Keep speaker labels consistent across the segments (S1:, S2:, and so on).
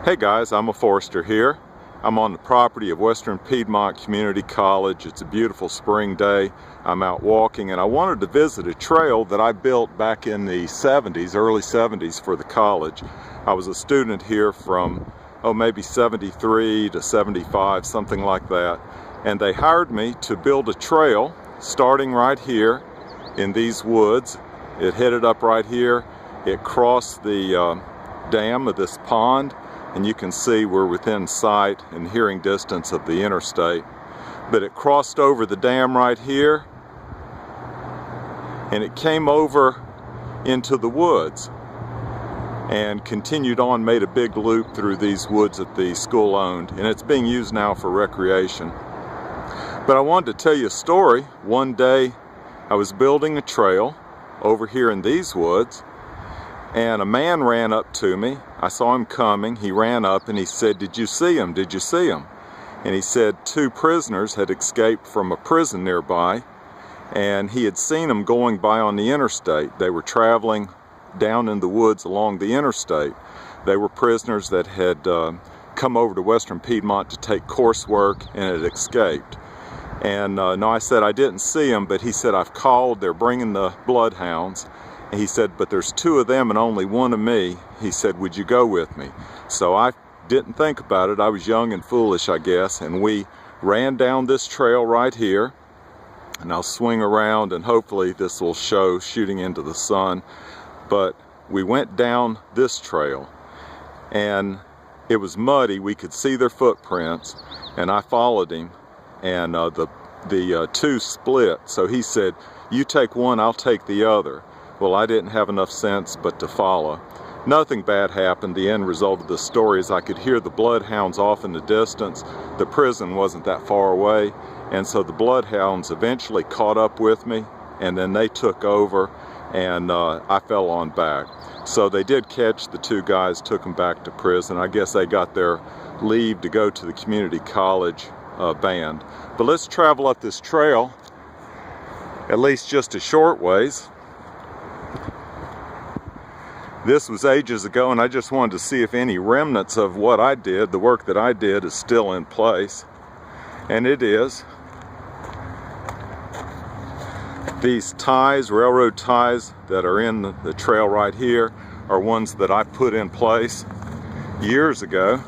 S1: Hey guys, I'm a forester here. I'm on the property of Western Piedmont Community College. It's a beautiful spring day. I'm out walking and I wanted to visit a trail that I built back in the 70s, early 70s for the college. I was a student here from, maybe 73 to 75, something like that. And they hired me to build a trail starting right here in these woods. It headed up right here. It crossed the dam of this pond. And you can see we're within sight and hearing distance of the interstate. But it crossed over the dam right here, and it came over into the woods and continued on, made a big loop through these woods that the school owned, and it's being used now for recreation. But I wanted to tell you a story. One day I was building a trail over here in these woods, and a man ran up to me. I saw him coming. He ran up and he said, "Did you see him? Did you see him?" And he said 2 prisoners had escaped from a prison nearby, and he had seen them going by on the interstate. They were traveling down in the woods along the interstate. They were prisoners that had come over to Western Piedmont to take coursework and had escaped. And no, I said I didn't see them, but he said, "I've called. They're bringing the bloodhounds." And he said, "But there's 2 of them and only 1 of me." He said, "Would you go with me?" So I didn't think about it. I was young and foolish, I guess, and we ran down this trail right here. And I'll swing around and hopefully this will show shooting into the sun. But we went down this trail and it was muddy. We could see their footprints, and I followed him, and the 2 split. So he said, "You take one, I'll take the other." Well, I didn't have enough sense but to follow. Nothing bad happened. The end result of the story is I could hear the bloodhounds off in the distance. The prison wasn't that far away, and so the bloodhounds eventually caught up with me, and then they took over, and I fell on back. So they did catch the 2 guys, took them back to prison. I guess they got their leave to go to the community college band. But let's travel up this trail, at least just a short ways. This was ages ago, and I just wanted to see if any remnants of what I did, the work that I did, is still in place. And it is. These ties, railroad ties that are in the trail right here, are ones that I put in place years ago.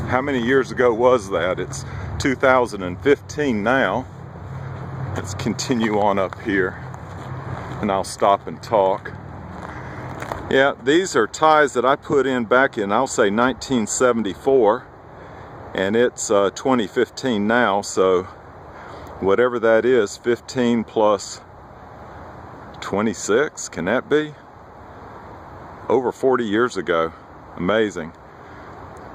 S1: How many years ago was that? It's 2015 now. Let's continue on up here, and I'll stop and talk. Yeah, these are ties that I put in back in, I'll say 1974, and it's 2015 now, so whatever that is, 15 plus 26, can that be? Over 40 years ago. Amazing.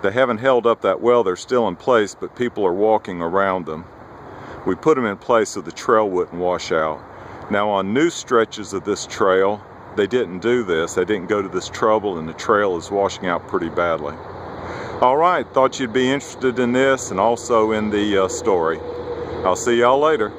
S1: They haven't held up that well. They're still in place, but people are walking around them. We put them in place so the trail wouldn't wash out. Now on new stretches of this trail, they didn't do this. They didn't go to this trouble, and the trail is washing out pretty badly. All right, thought you'd be interested in this and also in the story. I'll see y'all later.